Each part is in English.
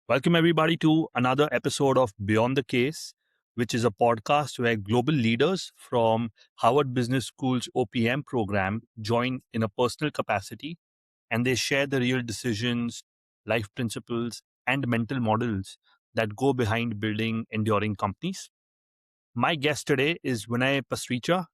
Welcome, everybody, to another episode of Beyond the Case, which is a podcast where global leaders from Harvard Business School's OPM program join in a personal capacity and they share the real decisions, life principles, and mental models that go behind building enduring companies. My guest today is Vinay Pasricha.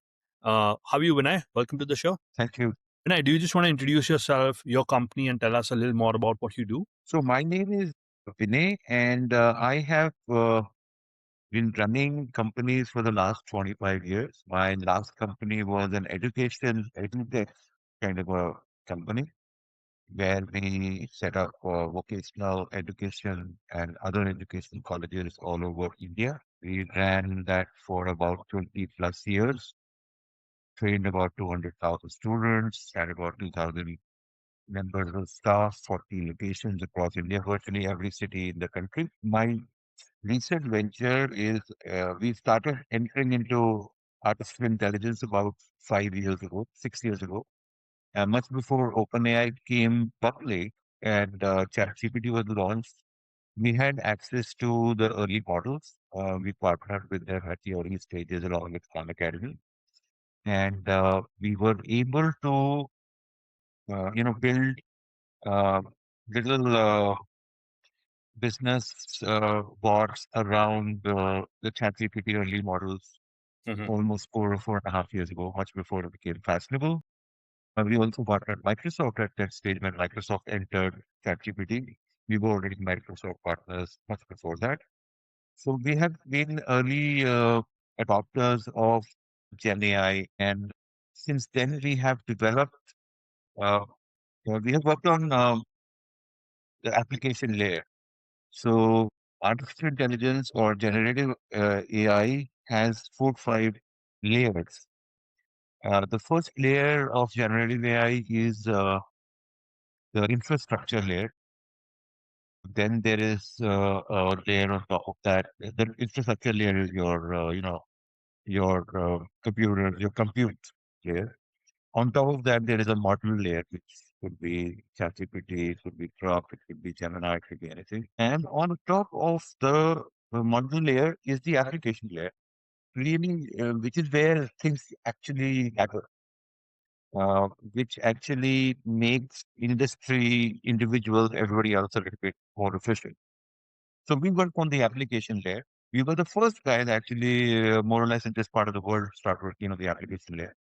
How are you, Vinay? Welcome to the show. Thank you. Vinay, do you just want to introduce yourself, your company, and tell us a little more about what you do? So my name is Vinay, and I have been running companies for the last 25 years. My last company was an education edtech kind of a company where we set up vocational education and other education colleges all over India. We ran that for about 20 plus years, trained about 200,000 students, had about 2,000 members of staff, 40 locations across India, virtually every city in the country. My recent venture is we started entering into artificial intelligence about 5 years ago, 6 years ago, much before OpenAI came public and ChatGPT was launched. We had access to the early models. We partnered with them at the early stages along with Khan Academy. And we were able to, build uh, little business bots around the ChatGPT early models Mhm. almost 4.5 years ago, much before it became fashionable. We also partnered Microsoft at that stage when Microsoft entered ChatGPT. We were already Microsoft partners much before that. So we have been early adopters of Gen AI, and since then we have developed. Uh, we have worked on the application layer. So artificial intelligence or generative AI has 4 5 layers. The first layer of generative AI is the infrastructure layer. Then there is a layer on top of that. The infrastructure layer is your, your computer, your compute layer. On top of that, there is a model layer, which could be ChatGPT, it could be Grok, it could be Gemini, it could be anything. And on top of the model layer is the application layer, really, which is where things actually happen, which actually makes industry, individuals, everybody else a little bit more efficient. So we work on the application layer. We were the first guys actually, more or less in this part of the world, start working on the application layer.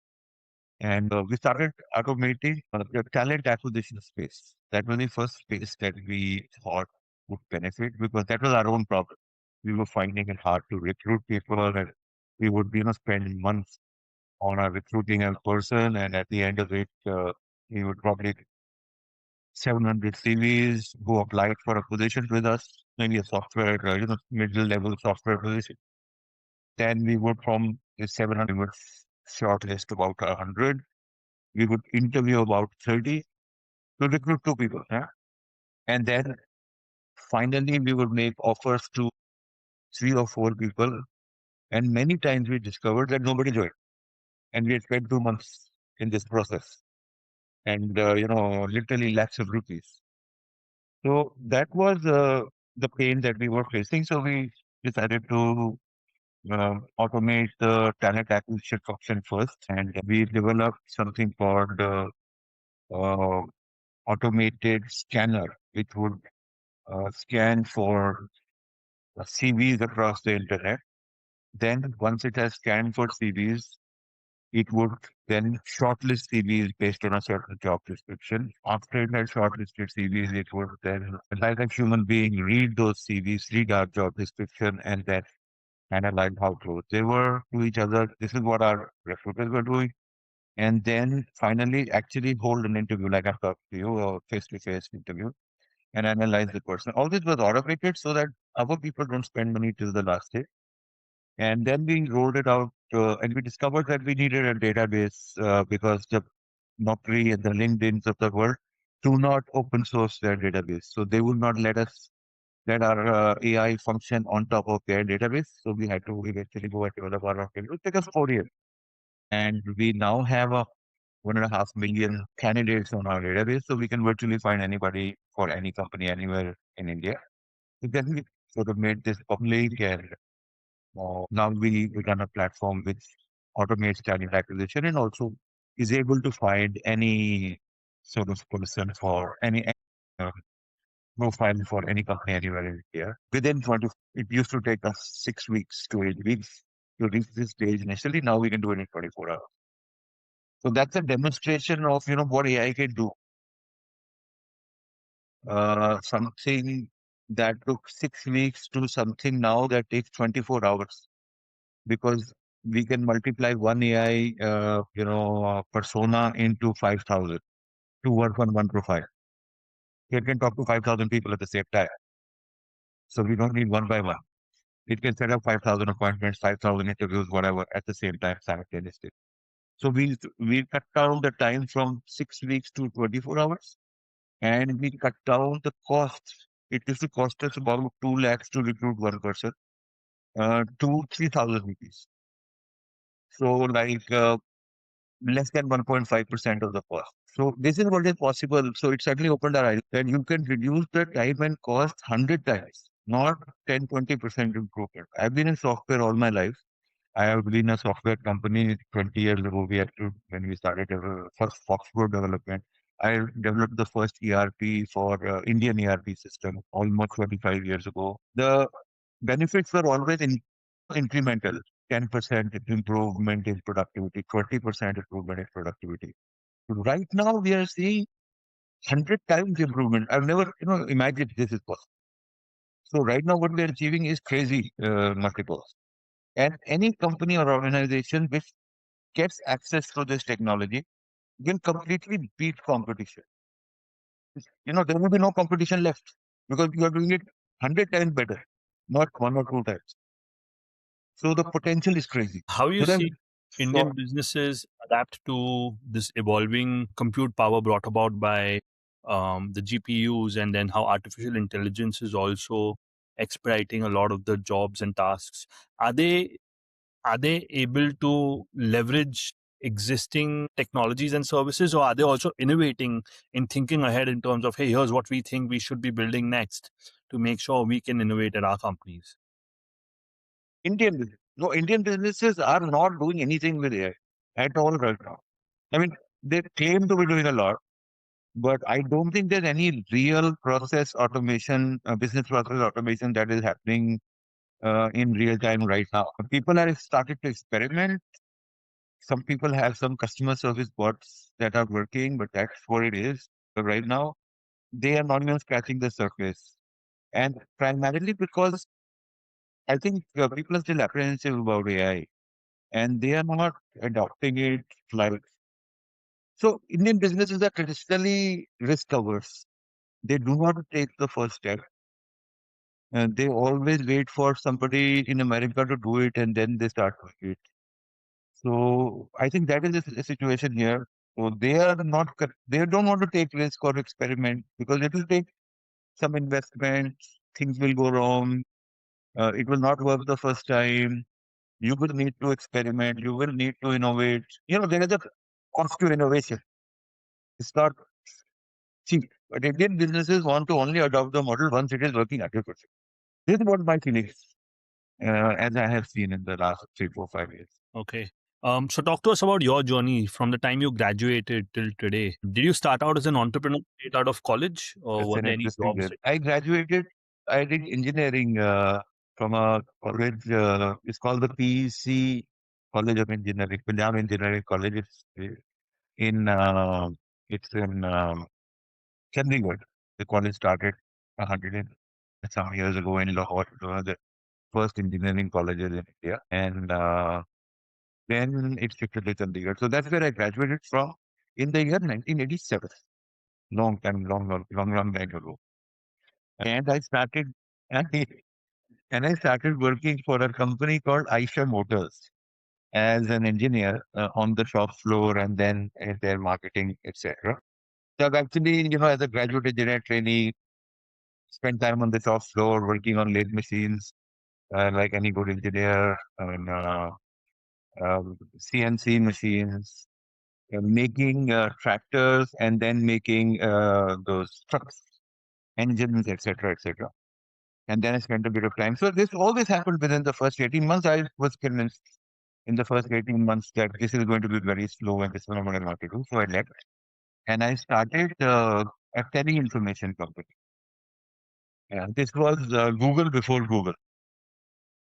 And we started automating the talent acquisition space. That was the first space that we thought would benefit because that was our own problem. We were finding it hard to recruit people, and we would, spend months on our recruiting a person, and at the end of it, we would probably get 700 CVs who applied for a position with us, maybe a software, middle level software position. Then we would from the 700, we would shortlist about 100. We would interview about 30 to recruit 2 people. Yeah? And then finally, we would make offers to 3 or 4 people. And many times we discovered that nobody joined. And we had spent 2 months in this process and, literally lakhs of rupees. So that was the pain that we were facing. So we decided to automate the talent acquisition function first. And we developed something called uh, automated scanner, which would scan for CVs across the internet. Then, once it has scanned for CVs, it would then shortlist CVs based on a certain job description. After it has shortlisted CVs, it would then, like a human being, read those CVs, read our job description, and then analyze how close they were to each other. This is what our recruiters were doing. And then finally, actually hold an interview, like I've talked to you, a face to face interview, and analyze the person. All this was automated so that our people don't spend money till the last day. And then we rolled it out, and we discovered that we needed a database because the Naukri and the LinkedIn's of the world do not open source their database. So they will not let us let our AI function on top of their database. So we had to eventually go and develop our own. It took us 4 years. And we now have a 1.5 million candidates on our database. So we can virtually find anybody for any company anywhere in India. So then we sort of made this public, and now we run a platform which automates talent acquisition and also is able to find any sort of person for any uh, profile for any company anywhere in India. Within 20, it used to take us 6 weeks to 8 weeks to reach this stage initially. Now we can do it in 24 hours. So that's a demonstration of, what AI can do. Something that took 6 weeks to something now that takes 24 hours, because we can multiply one AI, persona into 5,000 to work on one profile. It can talk to 5,000 people at the same time. So we don't need one by one. It can set up 5,000 appointments, 5,000 interviews, whatever, at the same time simultaneously. So we cut down the time from 6 weeks to 24 hours, and we cut down the cost. It used to cost us about 2 lakhs to recruit one person, to 3,000 rupees. So like less than 1.5% of the cost. So this is what is possible. So it certainly opened our eyes that you can reduce the time and cost 100 times, not 10-20% improvement. I've been in software all my life. I have been a software company 20 years ago. When we started our first Foxborough development. I developed the first ERP for Indian ERP system almost 25 years ago. The benefits were always incremental. 10% improvement in productivity, 20% improvement in productivity. Right now, we are seeing 100 times improvement. I've never, imagined this is possible. So right now, what we are achieving is crazy multiples. And any company or organization which gets access to this technology will completely beat competition. There will be no competition left because you are doing it 100 times better, not one or two times. So the potential is crazy. How you So then, see Indian so businesses adapt to this evolving compute power brought about by the GPUs, and then how artificial intelligence is also expediting a lot of the jobs and tasks? Are they able to leverage existing technologies and services, or are they also innovating in thinking ahead in terms of, hey, here's what we think we should be building next to make sure we can innovate at our companies? No, Indian businesses are not doing anything with AI at all right now. I mean, they claim to be doing a lot, but I don't think there's any real process automation, business process automation that is happening in real time right now. People are started to experiment. Some people have some customer service bots that are working, but that's what it is. But right now, they are not even scratching the surface. And primarily because I think people are still apprehensive about AI and they are not adopting it like. So Indian businesses are traditionally risk averse. They do not take the first step, and they always wait for somebody in America to do it and then they start doing it. So I think that is the situation here. So they are not, they don't want to take risk or experiment because it will take some investment. Things will go wrong. It will not work the first time. You will need to experiment. You will need to innovate. There is a cost to innovation. It's not cheap. But Indian businesses want to only adopt the model once it is working 100%. This is what my feeling is, as I have seen in the last 3, 4, 5 years. Okay. So talk to us about your journey from the time you graduated till today. Did you start out as an entrepreneur straight out of college, or That's were an there any interesting jobs? bit. I graduated, I did engineering from a college, it's called the PEC College of Engineering, Punjab Engineering College. In, uh, it's in Chandigarh. The college started 100 and some years ago in Lahore, the first engineering college in India. And then it shifted to Chandigarh. So that's where I graduated from in the year 1987. Long time, long time ago. And I started, and I started working for a company called Aisha Motors as an engineer on the shop floor and then in their marketing, etc. So I've actually, as a graduate engineer trainee, spent time on the shop floor working on lathe machines, like any good engineer, and CNC machines, making tractors and then making those trucks, engines, etc., etc. And then I spent a bit of time. So this always happened within the first 18 months. I was convinced in the first 18 months that this is going to be very slow and this is not what I want to do. So I left and I started a tele-information company. And this was Google before Google.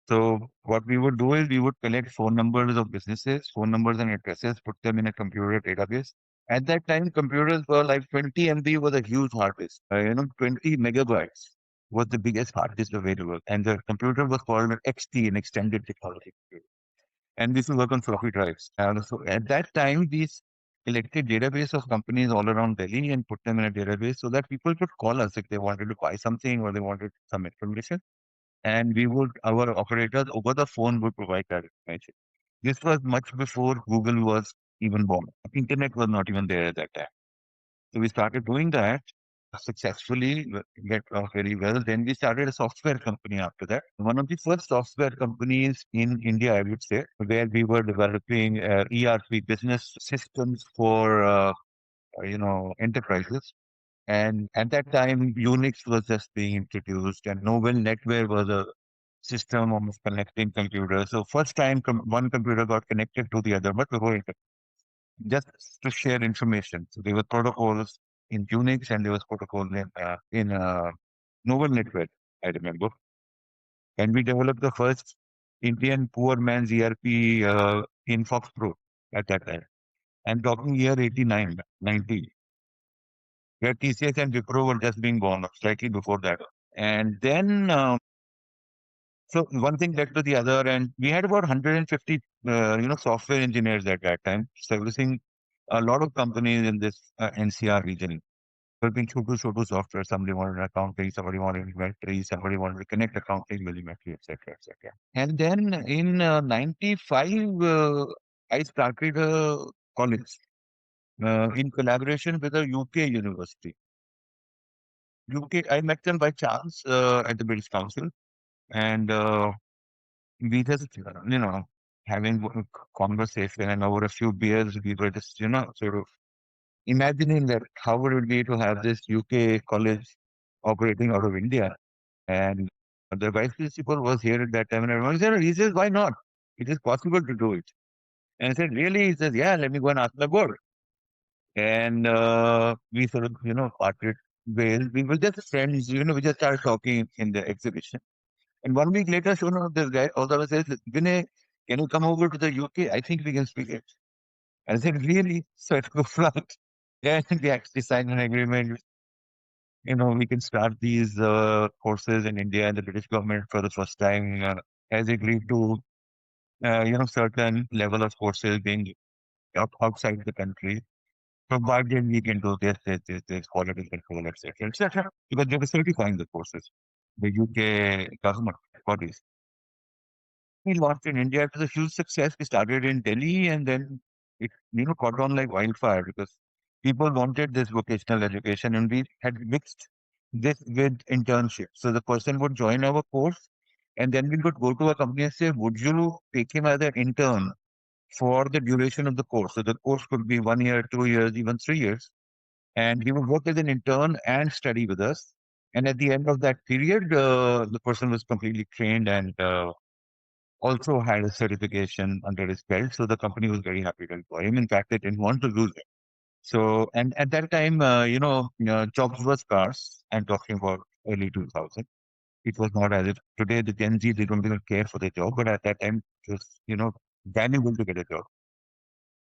So what we would do is we would collect phone numbers of businesses, phone numbers and addresses, put them in a computer database. At that time, computers were like 20 MB was a huge hard disk. 20 megabytes was the biggest hard disk available. And the computer was called an XT, an extended technology computer. And this will work on floppy drives. So at that time, we collected database of companies all around Delhi and put them in a database so that people could call us if they wanted to buy something or they wanted some information. And we would, our operators over the phone would provide that information. This was much before Google was even born. Internet was not even there at that time. So we started doing that successfully, get very well. Then we started a software company after that. One of the first software companies in India, I would say, where we were developing ERP business systems for enterprises. And at that time, Unix was just being introduced, and Novel Netware was a system of connecting computers. So first time one computer got connected to the other, but before it, just to share information. So there were protocols in Unix and there was protocol in Novel Network, I remember. And we developed the first Indian poor man's ERP in Fox Pro at that time. I'm talking year 89, 90, where TCS and Wipro were just being born, slightly before that. And then so one thing led to the other, and we had about 150, software engineers at that time, servicing a lot of companies in this NCR region. Developing Chotu software. Somebody wanted accounting, somebody wanted inventory, somebody wanted to connect accounting with inventory, etc., etc. And then in 95, I started a college in collaboration with a UK university. UK, I met them by chance at the British Council, and we just, having a conversation, and over a few beers, we were just, sort of imagining that how would it be to have this UK college operating out of India. And the vice principal was here at that time, and everyone said, he says, why not? It is possible to do it. And I said, really? He says, yeah, let me go and ask my board. And we sort of, parted ways. We were just friends, we just started talking in the exhibition. And 1 week later, sure enough, this guy also says, Vinay, can you come over to the UK? I think we can speak it. I said, really? So it go front. Yeah, I think we actually signed an agreement. We can start these courses in India, and the British government for the first time has agreed to, certain level of courses being outside the country, provided we can do this, quality control, etc., etc. Because they were certifying the courses, the UK government bodies. We launched in India. It was a huge success. We started in Delhi and then it, caught on like wildfire because people wanted this vocational education and we had mixed this with internship. So the person would join our course and then we could go to a company and say, would you take him as an intern for the duration of the course? So the course could be 1 year, 2 years, even 3 years. And he would work as an intern and study with us. And at the end of that period, the person was completely trained and also had a certification under his belt. So the company was very happy to employ him. In fact, they didn't want to lose him. So, and at that time, jobs were scarce. I'm talking about early 2000. It was not as if today the Gen Z, they don't even care for their job, but at that time, it was, valuable to get a job.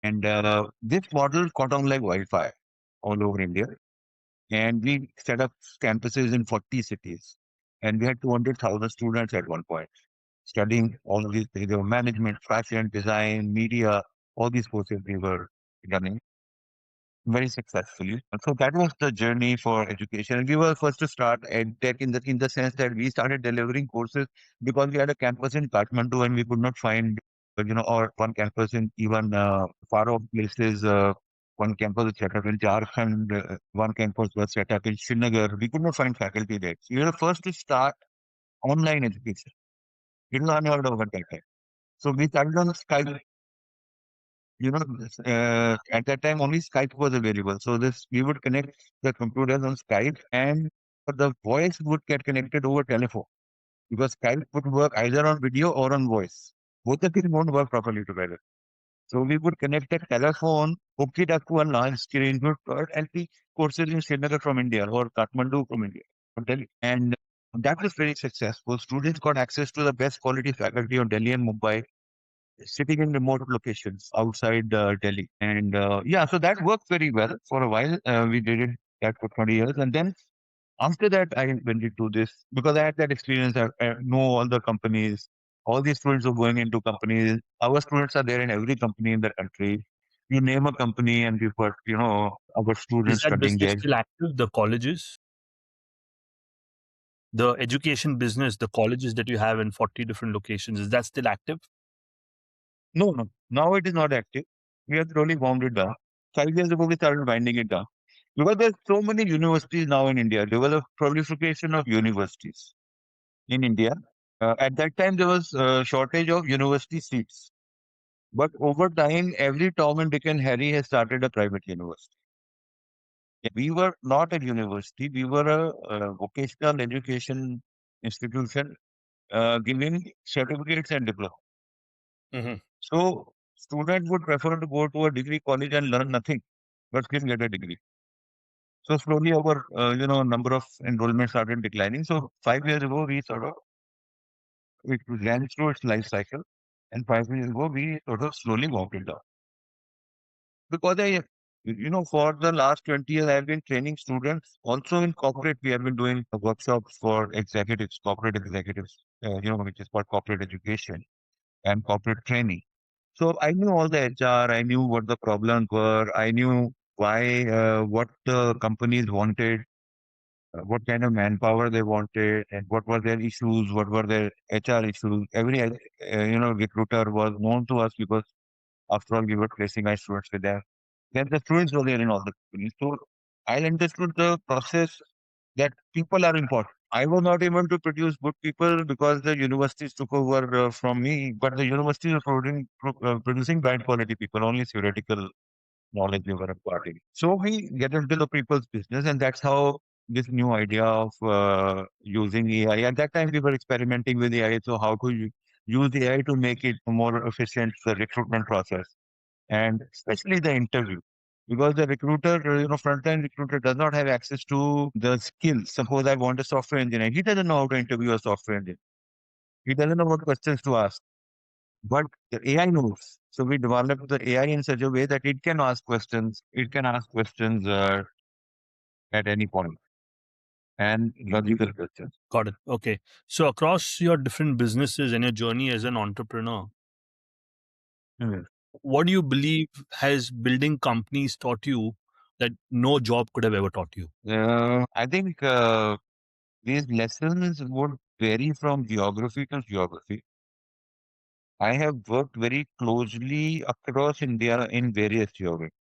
And this model caught on like wildfire all over India. And we set up campuses in 40 cities. And we had 200,000 students at one point studying all of these things. They were management, fashion, design, media, all these courses we were running very successfully. And so that was the journey for education. And we were first to start EdTech in the sense that we started delivering courses because we had a campus in Kathmandu and we could not find, or one campus in even far off places. One campus was set up in Jharkhand, one campus was set up in Srinagar. We could not find faculty there. So we were the first to start online education. It was unheard of at that time. So we started on Skype. At that time only Skype was available. So this we would connect the computers on Skype and the voice would get connected over telephone because Skype would work either on video or on voice. Both the things won't work properly together. So we would connect a telephone, hook it up to a large screen, would and teach courses in Srinagar from India or Kathmandu from India, from Delhi. And that was very successful. Students got access to the best quality faculty of Delhi and Mumbai, sitting in remote locations outside Delhi. And yeah, so that worked very well for a while. We did it that for 20 years. And then after that, I went into this because I had that experience. I know all the companies, all these students are going into companies. Our students are there in every company in the country. You name a company and we've got, our Is students that studying business there. still active? The colleges, the education business, the colleges that you have in 40 different locations, is that still active? No, no. Now it is not active. We have slowly wound it down. 5 years ago, we started winding it down. Because there's so many universities now in India. There was a proliferation of universities in India. At that time, there was a shortage of university seats. But over time, every Tom and Dick and Harry has started a private university. We were not a university. We were a vocational education institution giving certificates and diplomas. Hmm. So students would prefer to go to a degree college and learn nothing, but still get a degree. So slowly our number of enrollments started declining. So 5 years ago we sort of it ran through its life cycle, and 5 years ago we sort of slowly walked it down. Because for the last 20 years I've been training students. Also in corporate we have been doing workshops for executives, corporate executives, which is called corporate education and corporate training. So I knew all the HR, I knew what the problems were, I knew why, what the companies wanted, what kind of manpower they wanted, and what were their issues, what were their HR issues. Every, recruiter was known to us because after all, we were placing our students with them. Then the students were there in all the companies. So I understood the process that people are important. I was not able to produce good people because the universities took over from me, but the universities are producing bad quality people, only theoretical knowledge we were imparting. So we get into the people's business, and that's how this new idea of using AI. At that time, we were experimenting with AI, so how to use AI to make it more efficient, the recruitment process, and especially the interview. Because the recruiter, front-end recruiter does not have access to the skills. Suppose I want a software engineer. He doesn't know how to interview a software engineer. He doesn't know what questions to ask. But the AI knows. So we developed the AI in such a way that it can ask questions. It can ask questions at any point and logical questions. Got it. Okay. So across your different businesses and your journey as an entrepreneur, Mhm. what do you believe has building companies taught you that no job could have ever taught you? I think these lessons would vary from geography to geography. I have worked very closely across India in various geographies.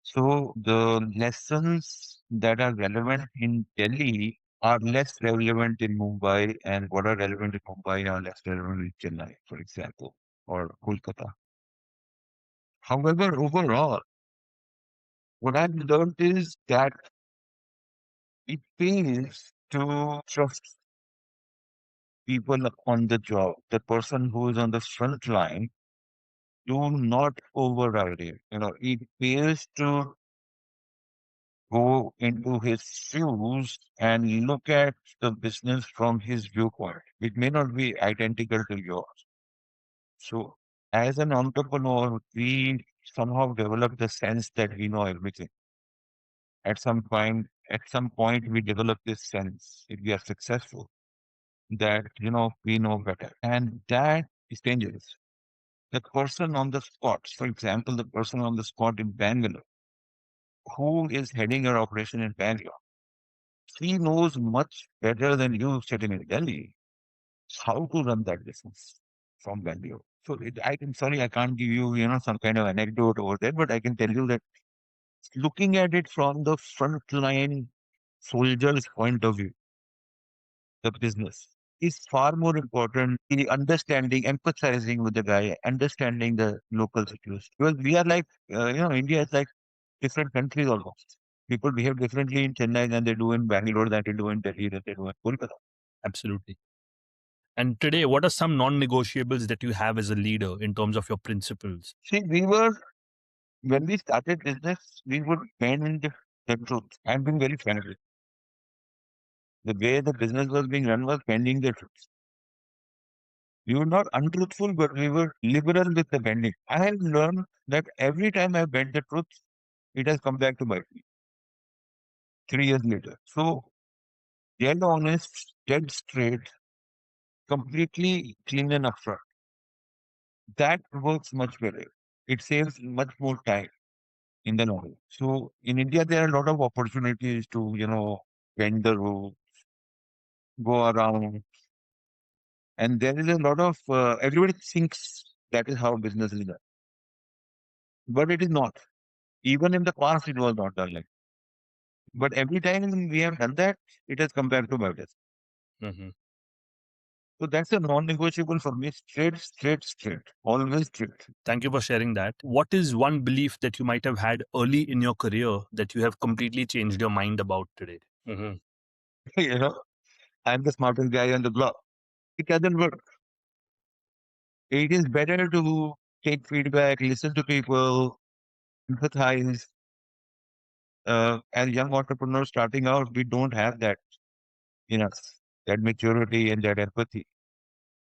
So the lessons that are relevant in Delhi are less relevant in Mumbai, and what are relevant in Mumbai are less relevant in Chennai, for example, or Kolkata. However, overall, what I've learned is that it pays to trust people on the job. The person who is on the front line, do not override him. It pays to go into his shoes and look at the business from his viewpoint. It may not be identical to yours. So, as an entrepreneur, we somehow develop the sense that we know everything. At some point, we develop this sense, if we are successful, that we know better, and that is dangerous. The person on the spot, for example, the person on the spot in Bangalore, who is heading your operation in Bangalore, he knows much better than you sitting in Delhi how to run that business from Bangalore. So I'm sorry, I can't give you, some kind of anecdote over there, but I can tell you that looking at it from the frontline soldier's point of view, the business is far more important. The understanding, empathizing with the guy, understanding the local situation. Because we are like, India is like different countries almost. People behave differently in Chennai than they do in Bangalore, than they do in Delhi, than they do in Kolkata. Absolutely. And today, what are some non-negotiables that you have as a leader in terms of your principles? See, when we started business, we would bend the truth. I'm being very frank. The way the business was being run was bending the truth. We were not untruthful, but we were liberal with the bending. I have learned that every time I bend the truth, it has come back to bite me 3 years later. So, dead honest, dead straight, completely clean and upfront. That works much better. It saves much more time in the long run. So, in India, there are a lot of opportunities to, bend the rule, go around, and there is a lot of everybody thinks that is how business is done, but it is not. Even in the past, it was not done like. But every time we have done that, it has come back to bite us. Mhm. So that's a non-negotiable for me. Straight, straight, straight. Always straight. Thank you for sharing that. What is one belief that you might have had early in your career that you have completely changed your mind about today? Mhm. you know, I'm the smartest guy on the block. It doesn't work. It is better to take feedback, listen to people, empathize. As young entrepreneurs starting out, we don't have that in us, that maturity and that empathy.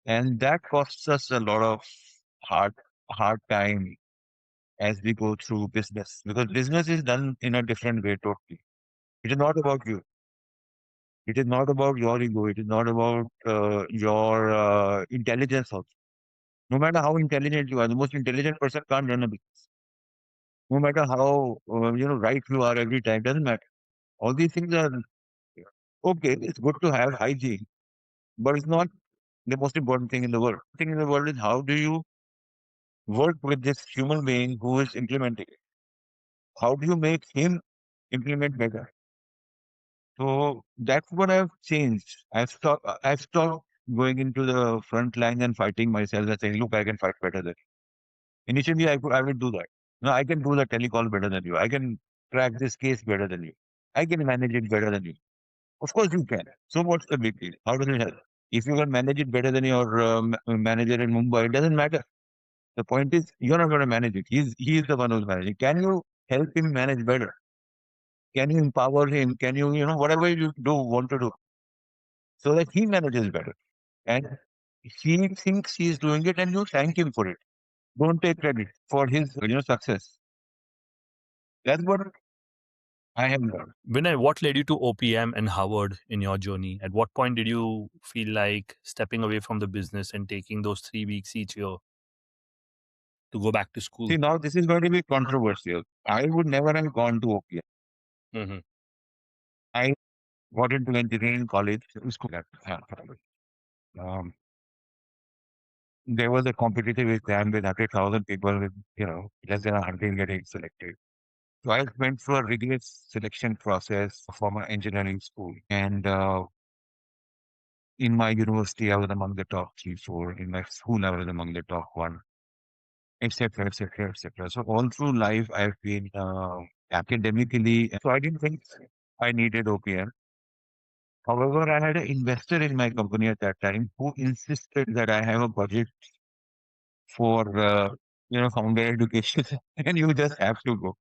And that costs us a lot of hard, hard time as we go through business, because business is done in a different way totally. It is not about you. It is not about your ego. It is not about your intelligence also. No matter how intelligent you are, the most intelligent person can't run a business. No matter how right you are every time, doesn't matter. All these things are okay. It's good to have hygiene, but it's not the most important thing in the world. The thing in the world is how do you work with this human being who is implementing it? How do you make him implement better? So that's what I've changed. I've stopped going into the front line and fighting myself and saying, look, I can fight better than you. Initially, I would do that. No, I can do the telecall better than you. I can track this case better than you. I can manage it better than you. Of course you can. So what's the big deal? How does it help? If you can manage it better than your manager in Mumbai, it doesn't matter. The point is, you're not going to manage it. He's the one who's managing. Can you help him manage better? Can you empower him? Can you, whatever you do, want to do, so that he manages better? And he thinks he's doing it and you thank him for it. Don't take credit for his, success. That's what I have learned. Vinay, what led you to OPM and Harvard in your journey? At what point did you feel like stepping away from the business and taking those 3 weeks each year to go back to See, school? now this is going to be controversial. I would never have gone to OPM. Hmm. I got into engineering college. It was cool. Um, there was a competitive exam with 100,000 people with, less than 100 getting selected. So I went through a rigorous selection process for my engineering school. And in my university, I was among the top three, four. In my school, I was among the top one, etc., etc., etc. So all through life, I've been academically. So I didn't think I needed OPM. However, I had an investor in my company at that time who insisted that I have a budget for founder education, and you just have to go.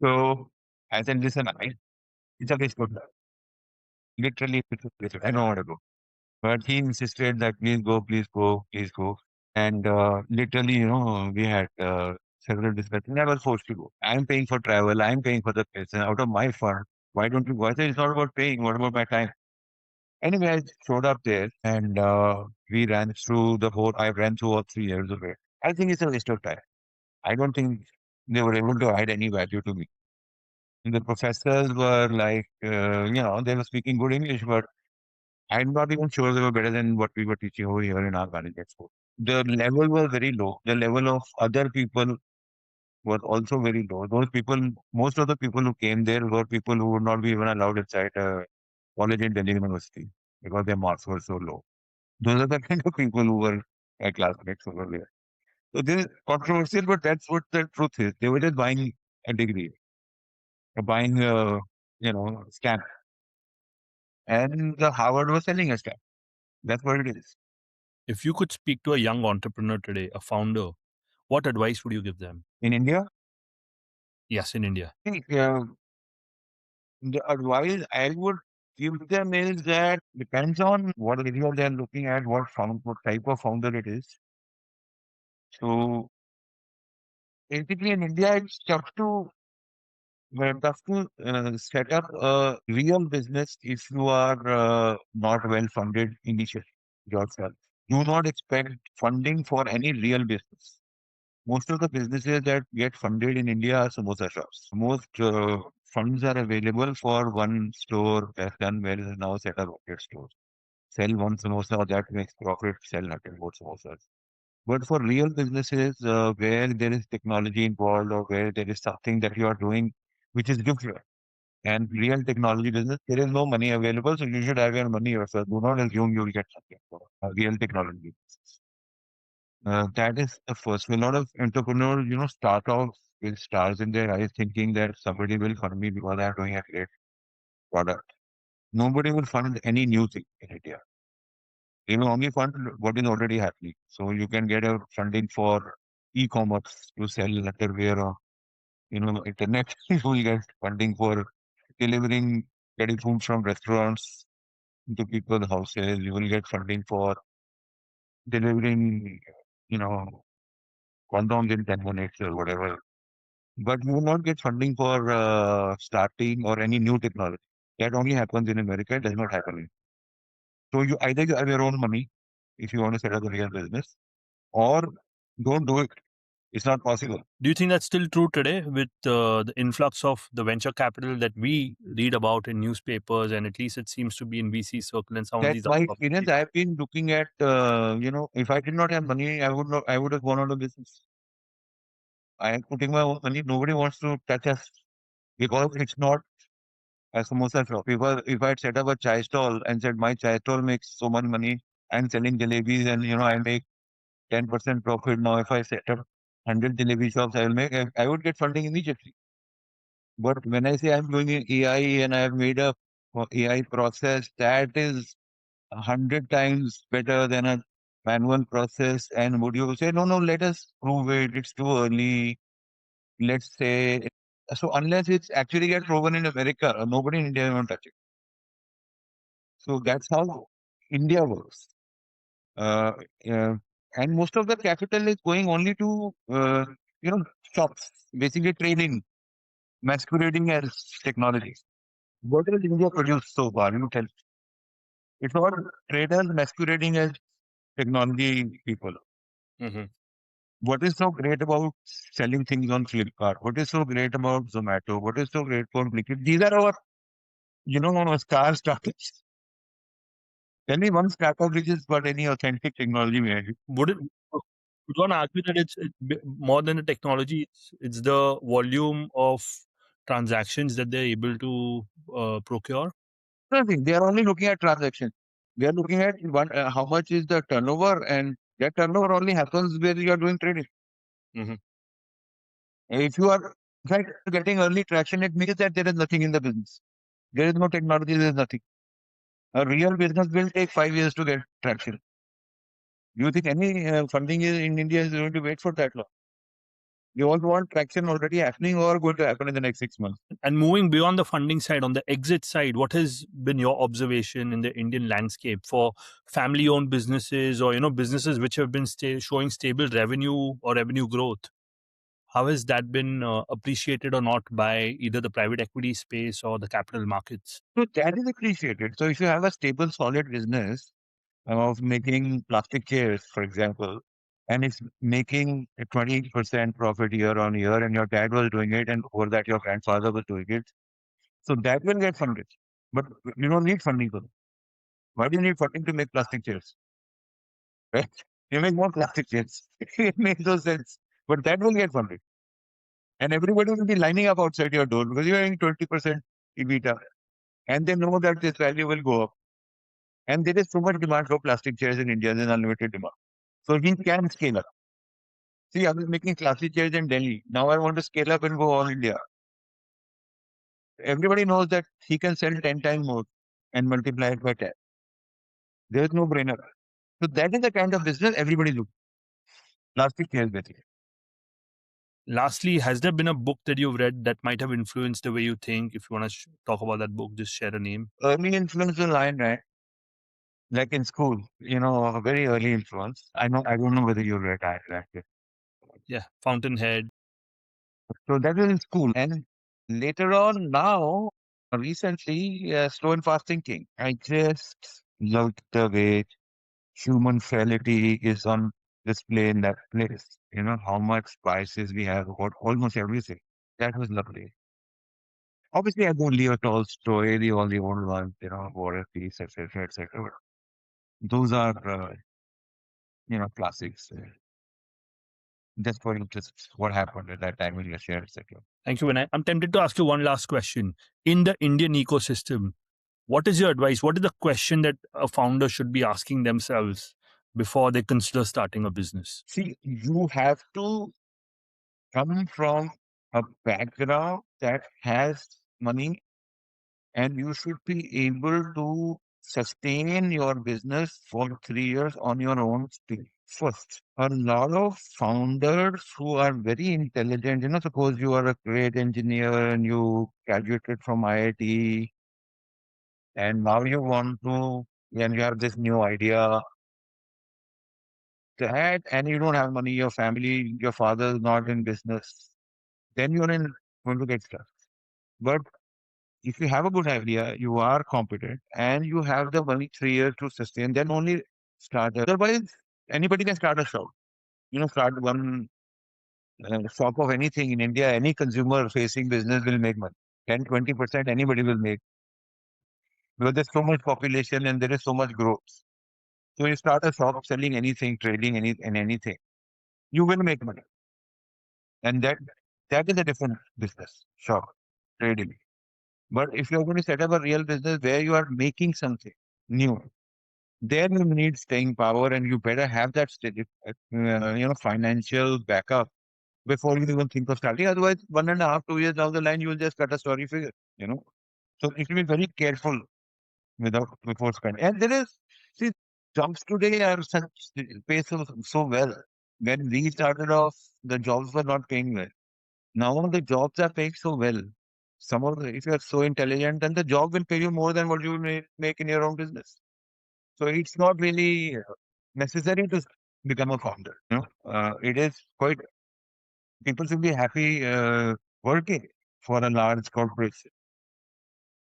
So I said, listen, it's a waste of time. Literally, it's a waste of time. I don't want to go. But he insisted that please go, please go, please go. And literally, we had several discussions. I was forced to go. I'm paying for travel. I'm paying for the place. And out of my fund, why don't you go? I said, it's not about paying. What about my time? Anyway, I showed up there and we ran through I ran through all 3 years of it. I think it's a waste of time. I don't think they were able to add any value to me. The professors were like, they were speaking good English, but I'm not even sure they were better than what we were teaching over here in our management school. The level was very low. The level of other people was also very low. Those people, most of the people who came there were people who would not be even allowed inside a college in Delhi University because their marks were so low. Those are the kind of people who were my classmates over there. So this is controversial, but that's what the truth is. They were just buying a degree. buying scam, and the Harvard was selling a scam. That's what it is. If you could speak to a young entrepreneur today, a founder, what advice would you give them? In India, Yes, in India. I think, the advice I would give them is that depends on what area they're looking at, what type of founder it is. So basically, in India, it's tough to set up a real business if you are not well funded initially yourself. Do not expect funding for any real business. Most of the businesses that get funded in India are samosa shops. Most funds are available for one store that's done well is now set up rocket stores. Sell one samosa that makes profit, sell 100 more samosas. But for real businesses where there is technology involved or where there is something that you are doing which is different and real technology business, there is no money available, so you should have your money yourself. Do not assume you will get something for real technology business. That is the first. A lot of entrepreneurs, start off with stars in their eyes, thinking that somebody will fund me because I'm doing a great product. Nobody will fund any new thing in India. They will only fund what is already happening. So you can get a funding for e-commerce to sell letterware or internet. You will get funding for delivering, getting food from restaurants to people's houses. You will get funding for delivering, you know, condoms in 10 minutes or whatever. But you will not get funding for starting or any new technology. That only happens in America. It does not happen in. So you have your own money if you want to set up a real business, or don't do it. It's not possible. Do you think that's still true today with the influx of the venture capital that we read about in newspapers, and at least it seems to be in VC circle and some of That's these other my experience. publications? I've been looking at, if I did not have money, I would have gone out of business. I am putting my own money. Nobody wants to touch us because it's not a samosa shop. If I had set up a chai stall and said my chai stall makes so much money, I'm selling jalebis and I make 10% profit. Now if I set up 100 jalebi shops, I would get funding immediately. But when I say I'm doing an AI and I have made a AI process that is 100 times better than a manual process, and would you say no, no, let us prove it, it's too early, let's say. So unless it's actually get proven in America, nobody in India will touch it. So that's how India works. Uh, uh, and most of the capital is going only to you know shops, basically trading, masquerading as technology. What has India produced so far? Tell. It's all traders masquerading as technology people. Hmm. What is so great about selling things on Flipkart? What is so great about Zomato? What is so great about Blinkit? These are our, star startups. Tell me one startup which has got any authentic technology behind it. Would it? Would one argue that more than the technology? It's the volume of transactions that they're able to procure. Nothing. They are only looking at transactions. They are looking at how much is the turnover, and that turnover only happens where you are doing trading. Hmm. If you are, in fact, getting early traction, it means that there is nothing in the business. There is no technology, there is nothing. A real business will take 5 years to get traction. Do you think any funding in India is going to wait for that long? You all want traction already happening or going to happen in the next 6 months? And moving beyond the funding side, on the exit side, what has been your observation in the Indian landscape for family-owned businesses or businesses which have been showing stable revenue or revenue growth? How has that been appreciated or not by either the private equity space or the capital markets? So that is appreciated. So if you have a stable, solid business of making plastic chairs, for example, and it's making a 20% profit year on year, and your dad was doing it, and before that, your grandfather was doing it. So that will get funded. But you don't need funding for that. Why do you need funding to make plastic chairs? Right? You make more plastic chairs. It makes no sense. But that will get funded. And everybody will be lining up outside your door because you're having 20% EBITDA. And they know that this value will go up. And there is so much demand for plastic chairs in India, there's unlimited demand. So we can scale up. See, I was making plastic chairs in Delhi. Now I want to scale up and go all India. everybody knows that he can sell 10 times more and multiply it by 10. There is no brainer. So that is the kind of business everybody looks. Plastic sales basically. Lastly, has there been a book that you've read that might have influenced the way you think? If you want to talk about that book, just share a name. Early influence the line, right? Like in school, a very early influence. I don't know whether you read, I read it. Yeah, Fountainhead. So that was in school. And later on, now, recently, slow and fast thinking. I just loved the way human frailty is on display in that place. How much prices we have about almost everything. That was lovely. Obviously, I don't leave a Tolstoy, all the old ones, War and Peace, etc., etc. Those are, classics. Just for interest, what happened at that time in Russia, etc. Thank you, Vinay. I'm tempted to ask you one last question. In the Indian ecosystem, what is your advice? What is the question that a founder should be asking themselves before they consider starting a business? See, you have to come from a background that has money, and you should be able to sustain your business for 3 years on your own feet first. A lot of founders who are very intelligent, suppose you are a great engineer and you graduated from IIT and now you want to, and you have this new idea that, and you don't have money, your family, your father is not in business, then you're in going to get stuck. But if you have a good idea, you are competent, and you have the money 3 years to sustain, then only start. Otherwise, anybody can start a shop. Start one shop of anything in India. Any consumer-facing business will make money. 10, 20%, anybody will make because there's so much population and there is so much growth. So you start a shop selling anything, trading anything, you will make money, and that is a different business. Shop trading. But if you're going to set up a real business where you are making something new, then you need staying power, and you better have that steady, financial backup before you even think of starting. Otherwise, 1.5, 2 years down the line, you will just cut a story figure. So you should be very careful without before spending. And there is, see, jobs today are such pay so well. When we started off, the jobs were not paying well. Now the jobs are paying so well. Some of the, if you are so intelligent, then the job will pay you more than what you make in your own business. So it's not really necessary to become a founder. It is quite, people should be happy working for a large corporation.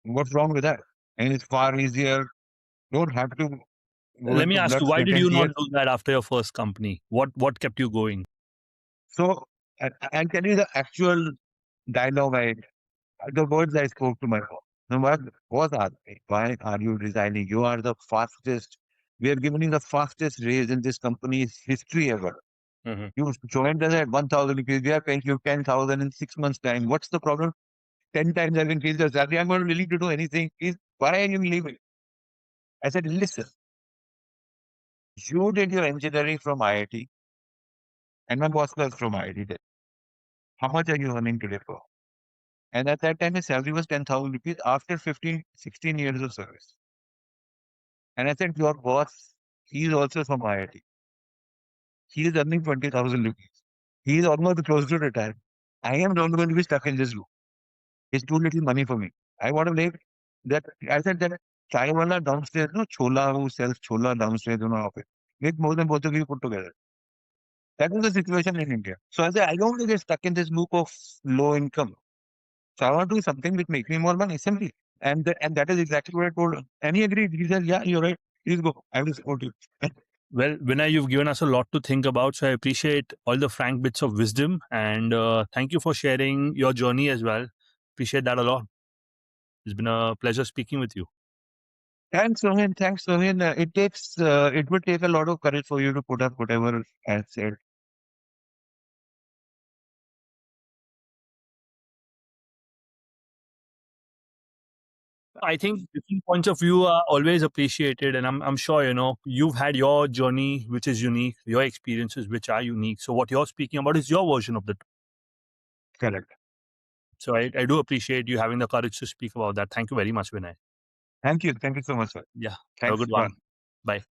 What's wrong with that? And it's far easier. Don't have to go Let me into ask you, blood, why sweat, did and you not tears. do that after your first company? What kept you going? So I'll tell you the actual dialogue the words I spoke to my boss. No, what was asked me, why are you resigning? You are the fastest. We have given you the fastest raise in this company's history ever. Mhm. You joined us at 1,000 rupees. We are paying you 10,000 in 6 months' time. What's the problem? 10 times I've increased your salary. I'm not willing to do anything. Please, why are you leaving? I said, listen, you did your engineering from IIT, and my boss was from IIT. How much are you earning today for? And at that time, his salary was 10,000 rupees after 15, 16 years of service. And I said, your boss, he is also from IIT. He is earning 20,000 rupees. He is almost close to retire. I am not going to be stuck in this room. It's too little money for me. I want to make that. I said that chai wala downstairs, no, chola who sells chola downstairs in our office. Make more than both of you put together. That is the situation in India. So I said, I don't want to get stuck in this loop of low income. So I want to do something which makes me more money, simply. And that is exactly what I told him. And he agreed. He said, yeah, you're right. Please go. I will support you. Well, Vinay, you've given us a lot to think about, so I appreciate all the frank bits of wisdom, and thank you for sharing your journey as well. Appreciate that a lot. It's been a pleasure speaking with you. Thanks, Sohin. Thanks, Sohin. It would take a lot of courage for you to put up whatever I said. I think different points of view are always appreciated, and I'm sure you've had your journey, which is unique, your experiences, which are unique. So what you're speaking about is your version of the. Correct. So I do appreciate you having the courage to speak about that. Thank you very much, Vinay. Thank you. Thank you so much, sir. Yeah. Have a Thanks. good Bye. one. Bye.